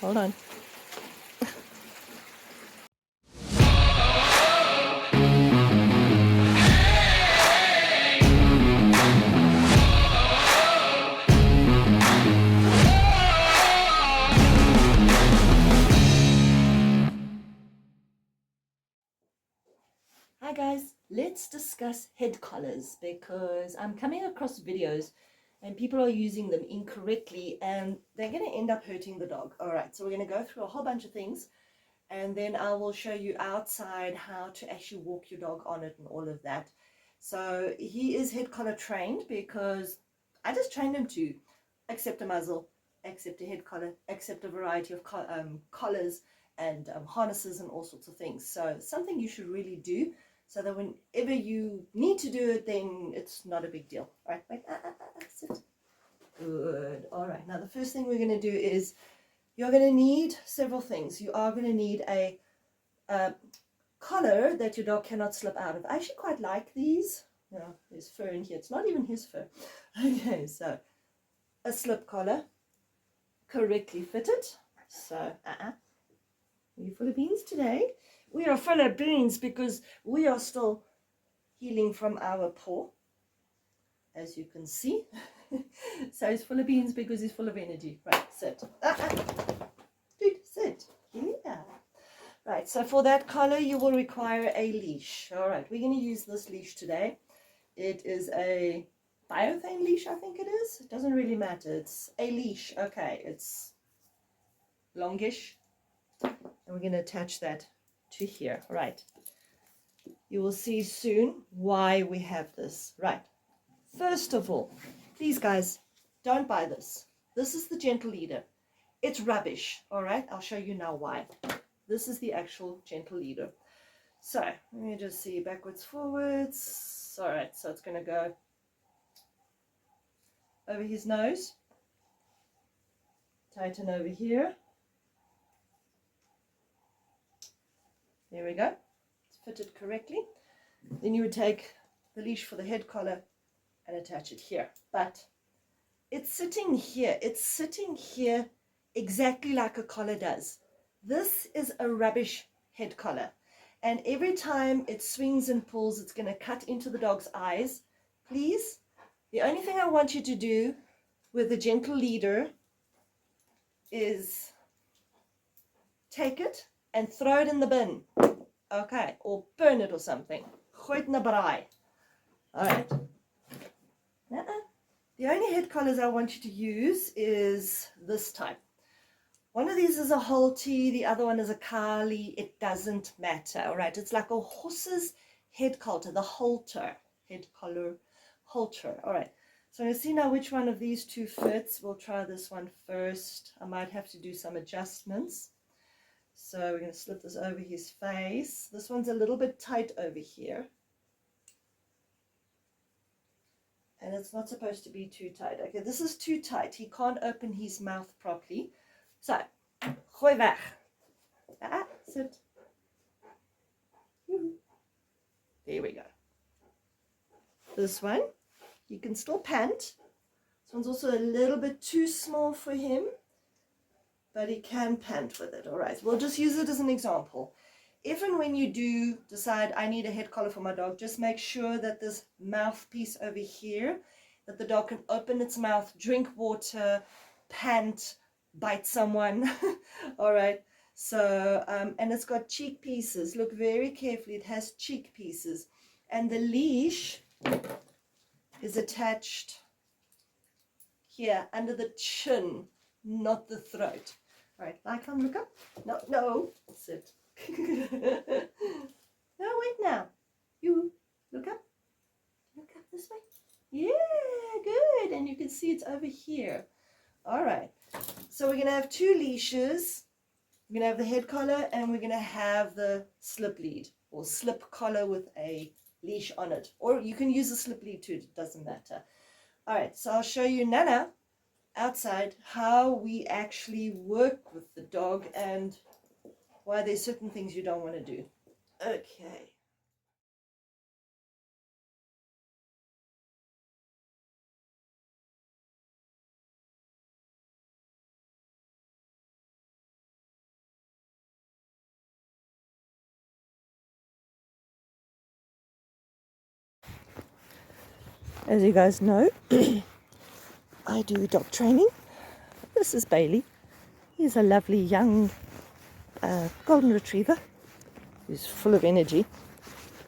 hold on. Hi guys, let's discuss head collars because I'm coming across videos and people are using them incorrectly and they're going to end up hurting the dog. All right, so we're going to go through a whole bunch of things and then I will show you outside how to actually walk your dog on it and all of that. So he is head collar trained because I just trained him to accept a muzzle, accept a head collar, accept a variety of collars and harnesses and all sorts of things. So something you should really do so that whenever you need to do it, then it's not a big deal. All right, wait, sit. Good. All right, now the first thing we're going to do is you're going to need several things. You are going to need a collar that your dog cannot slip out of. I actually quite like these. You know, there's fur in here. It's not even his fur. Okay, so a slip collar, correctly fitted. So, we're full of beans today. We are full of beans because we are still healing from our paw, as you can see. So he's full of beans because he's full of energy. Right, sit. Dude, sit. Yeah. Right, so for that collar, you will require a leash. All right, we're going to use this leash today. It is a biothane leash, I think it is. It doesn't really matter. It's a leash. Okay, it's longish. And we're going to attach that to here. Right. You will see soon why we have this. Right. First of all, please guys, don't buy this. This is the gentle leader. It's rubbish. All right, I'll show you now why. This is the actual gentle leader. So let me just see backwards, forwards. All right, so it's going to go over his nose, tighten over here. There we go. It's fitted correctly. Then you would take the leash for the head collar and attach it here. But it's sitting here. It's sitting here exactly like a collar does. This is a rubbish head collar. And every time it swings and pulls, it's going to cut into the dog's eyes. Please, the only thing I want you to do with the gentle leader is take it and throw it in the bin. Okay, or burn it or something. Gooi het in 'n braai. All right. The only head collars I want you to use is this type. One of these is a Holty, the other one is a Kali. It doesn't matter. All right, it's like a horse's head collar, the halter, head collar, halter. All right, so I'm going to see now which one of these two fits. We'll try this one first. I might have to do some adjustments. So we're going to slip this over his face. This one's a little bit tight over here. And it's not supposed to be too tight. Okay, this is too tight. He can't open his mouth properly. So, gooi weg. Sit. There we go. This one, you can still pant. This one's also a little bit too small for him, but he can pant with it. All right, we'll just use it as an example. If and when you do decide I need a head collar for my dog, just make sure that this mouthpiece over here, that the dog can open its mouth, drink water, pant, bite someone. All right, so and it's got cheek pieces. Look very carefully, it has cheek pieces, and the leash is attached here under the chin, not the throat. All right, Lycan, look up. No, sit. No, wait now. You look up. Look up this way. Yeah, good. And you can see it's over here. All right. So we're going to have two leashes. We're going to have the head collar and we're going to have the slip lead or slip collar with a leash on it. Or you can use a slip lead too. It doesn't matter. All right. So I'll show you Nana outside how we actually work with the dog and why there's certain things you don't want to do. Okay. As you guys know, I do dog training. This is Bailey. He's a lovely young golden retriever who's full of energy.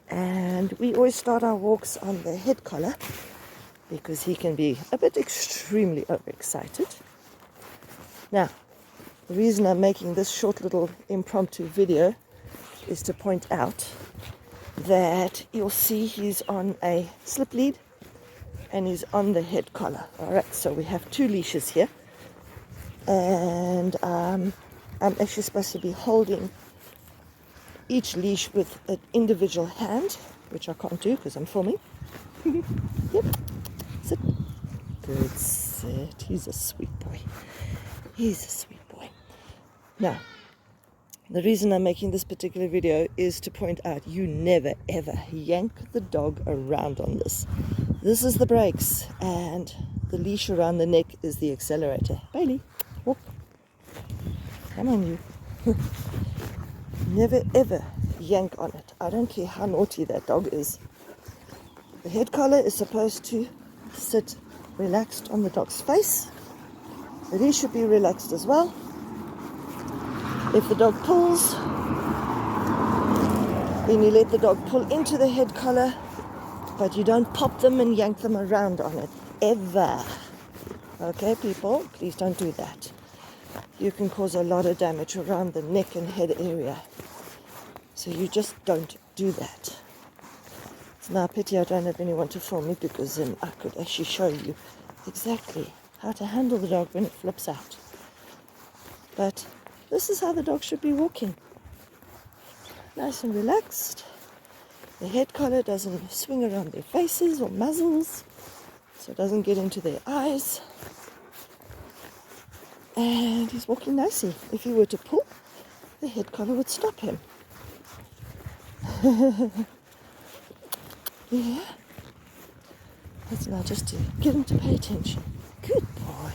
And we always start our walks on the head collar because he can be a bit extremely overexcited. Now, the reason I'm making this short little impromptu video is to point out that you'll see he's on a slip lead and he's on the head collar. Alright, so we have 2 leashes here, and I'm actually supposed to be holding each leash with an individual hand, which I can't do because I'm filming. Yep, sit. Good sit. He's a sweet boy. He's a sweet boy. Now, the reason I'm making this particular video is to point out you never ever yank the dog around on this. This is the brakes, and the leash around the neck is the accelerator. Bailey, walk. Come on, you. Never ever yank on it. I don't care how naughty that dog is. The head collar is supposed to sit relaxed on the dog's face. The leash should be relaxed as well. If the dog pulls, then you let the dog pull into the head collar, but you don't pop them and yank them around on it, ever. Okay, people, please don't do that. You can cause a lot of damage around the neck and head area. So you just don't do that. It's now a pity I don't have anyone to film me, because then I could actually show you exactly how to handle the dog when it flips out. But this is how the dog should be walking. Nice and relaxed. The head collar doesn't swing around their faces or muzzles, so it doesn't get into their eyes. And he's walking nicely. If he were to pull, the head collar would stop him. Yeah. That's now just to get him to pay attention. Good boy.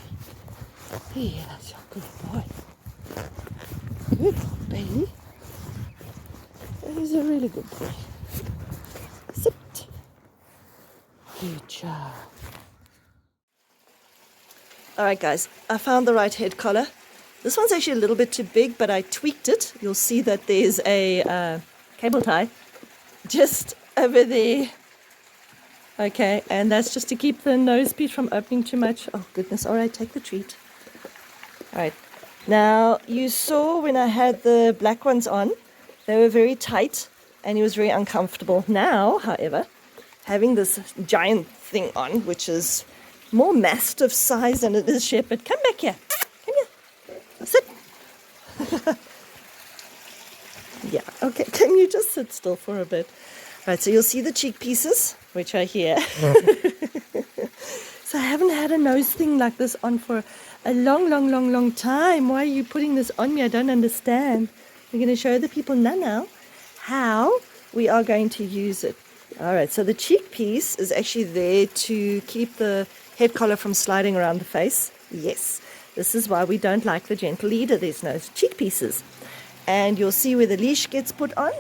Yeah, that's your good boy. Good boy, Bailey. He's a really good boy. Sit. Good job. Alright guys, I found the right head collar. This one's actually a little bit too big, but I tweaked it. You'll see that there's a cable tie just over there. Okay, and that's just to keep the nose piece from opening too much. Oh goodness, alright, take the treat. Alright, now you saw when I had the black ones on, they were very tight and he was very uncomfortable. Now, however, having this giant thing on, which is more mastiff size than it is shepherd. Come back here. Come here. Sit. Yeah, okay. Can you just sit still for a bit? Right, so you'll see the cheek pieces, which are here. So I haven't had a nose thing like this on for a long time. Why are you putting this on me? I don't understand. We're going to show the people now how we are going to use it. All right, so the cheek piece is actually there to keep the head collar from sliding around the face. Yes, this is why we don't like the gentle leader. There's no cheek pieces. And you'll see where the leash gets put on,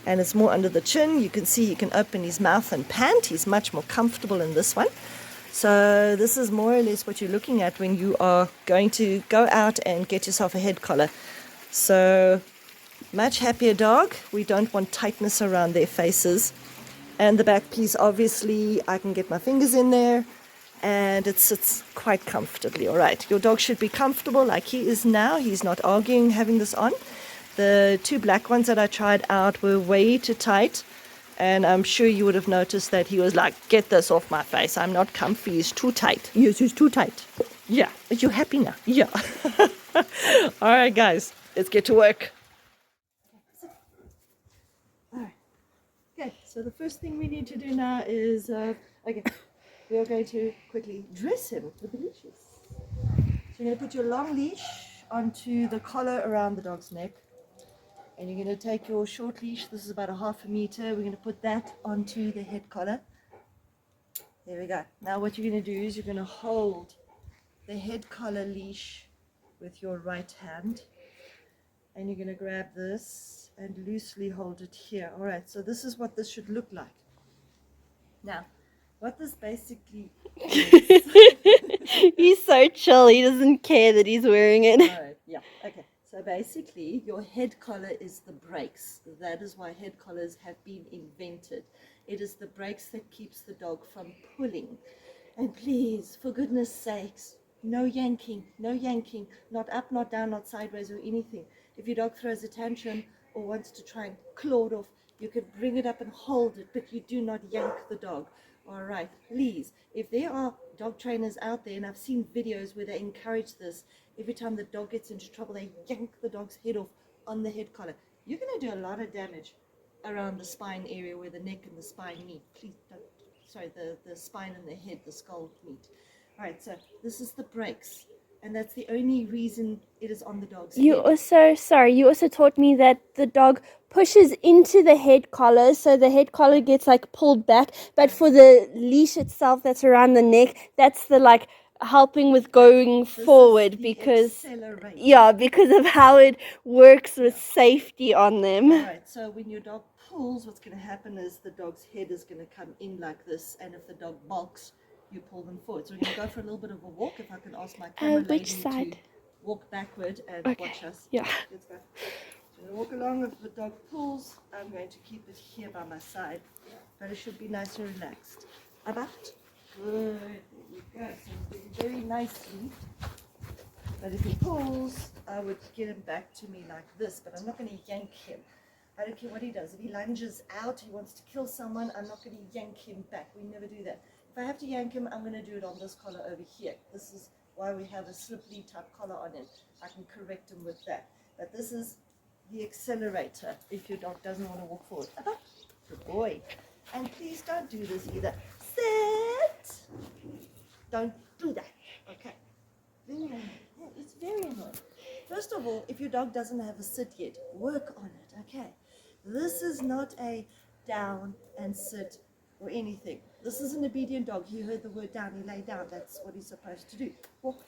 and it's more under the chin. You can see he can open his mouth and pant. He's much more comfortable in this one. So this is more or less what you're looking at when you are going to go out and get yourself a head collar. So much happier dog. We don't want tightness around their faces. And the back piece, obviously, I can get my fingers in there, and it sits quite comfortably. All right, your dog should be comfortable like he is now. He's not arguing having this on. The 2 black ones that I tried out were way too tight, and I'm sure you would have noticed that he was like, get this off my face. I'm not comfy. It's too tight. Yes, it's too tight. Yeah, but you're happy now. Yeah. All right, guys, let's get to work. Okay, so the first thing we need to do now is, we are going to quickly dress him with the leashes. So you're going to put your long leash onto the collar around the dog's neck. And you're going to take your short leash, this is about a ½ meter, we're going to put that onto the head collar. There we go. Now what you're going to do is you're going to hold the head collar leash with your right hand. And you're going to grab this and loosely hold it here. Alright, so this is what this should look like. Now, what this basically is. He's so chill. He doesn't care that he's wearing it. Oh, yeah. Okay. So basically, your head collar is the brakes. That is why head collars have been invented. It is the brakes that keeps the dog from pulling. And please, for goodness sakes, no yanking, not up, not down, not sideways or anything. If your dog throws a tantrum or wants to try and claw it off, you can bring it up and hold it, but you do not yank the dog. All right, please. If there are dog trainers out there, and I've seen videos where they encourage this, every time the dog gets into trouble, they yank the dog's head off on the head collar. You're going to do a lot of damage around the spine area where the neck and the spine meet. Please don't. Sorry, the spine and the head, the skull meet. All right, so this is the brakes, and that's the only reason it is on the dog's head. You also taught me that the dog pushes into the head collar, so the head collar gets like pulled back, but for the leash itself that's around the neck, that's the like helping with going forward, because because of how it works with safety on them. All right, so when your dog pulls, what's going to happen is the dog's head is going to come in like this, and if the dog balks, you pull them forward. So we're going to go for a little bit of a walk. If I can ask my camera lady to walk backward and watch us. Yeah. Let's go. So I'm going to walk along. If the dog pulls, I'm going to keep it here by my side, but it should be nice and relaxed. About. Good. There you go. So it's doing very nicely. But if he pulls, I would get him back to me like this, but I'm not going to yank him. I don't care what he does. If he lunges out, he wants to kill someone, I'm not going to yank him back. We never do that. If I have to yank him, I'm going to do it on this collar over here. This is why we have a slippery type collar on him. I can correct him with that. But this is the accelerator if your dog doesn't want to walk forward. Good boy. And please don't do this either. Sit. Don't do that. Okay. It's very annoying. First of all, if your dog doesn't have a sit yet, work on it, okay? This is not a down and sit or anything. This is an obedient dog. He heard the word down, he lay down. That's what he's supposed to do. Walk.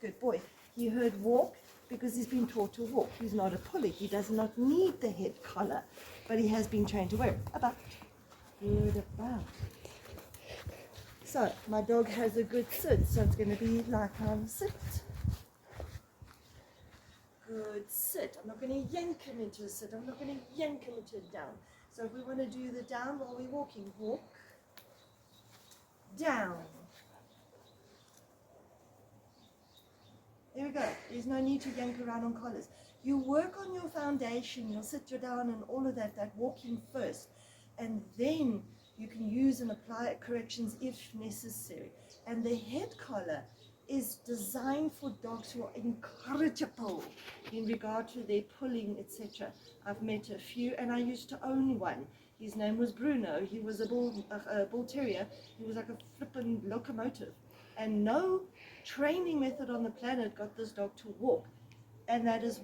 Good boy. He heard walk because he's been taught to walk. He's not a pulley. He does not need the head collar, but he has been trained to wear it. About. Good about. So, my dog has a good sit, so it's going to be like sit. Good sit. I'm not going to yank him into a sit. I'm not going to yank him into a down. So if we want to do the down while we're walking, walk, down. There we go. There's no need to yank around on collars. You work on your foundation, your sit, your down, and all of that walking first. And then you can use and apply corrections if necessary. And the head collar is designed for dogs who are incorrigible in regard to their pulling, etc. I've met a few, and I used to own one. His name was Bruno. He was a bull terrier. He was like a flippin' locomotive. And no training method on the planet got this dog to walk. And that is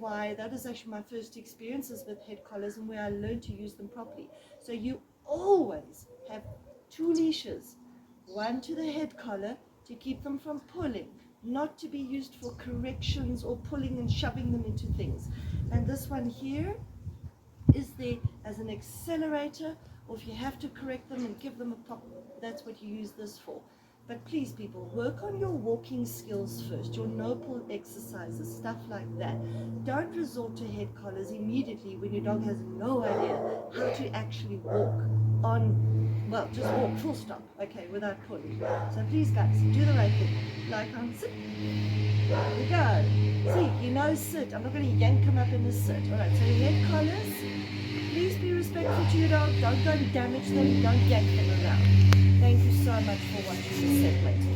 actually my first experiences with head collars and where I learned to use them properly. So you always have 2 leashes, one to the head collar to keep them from pulling, not to be used for corrections or pulling and shoving them into things. And this one here is there as an accelerator, or if you have to correct them and give them a pop, that's what you use this for. But please, people, work on your walking skills first, your no-pull exercises, stuff like that. Don't resort to head collars immediately when your dog has no idea how to actually walk just walk, full stop, okay, without pulling. So please, guys, do the right thing. Lycan, sit. There we go. See, sit. I'm not going to yank him up in the sit. All right, so head collars, please be respectful to your dog. Don't go and damage them. Don't yank them around. Thank you so much for watching this segment.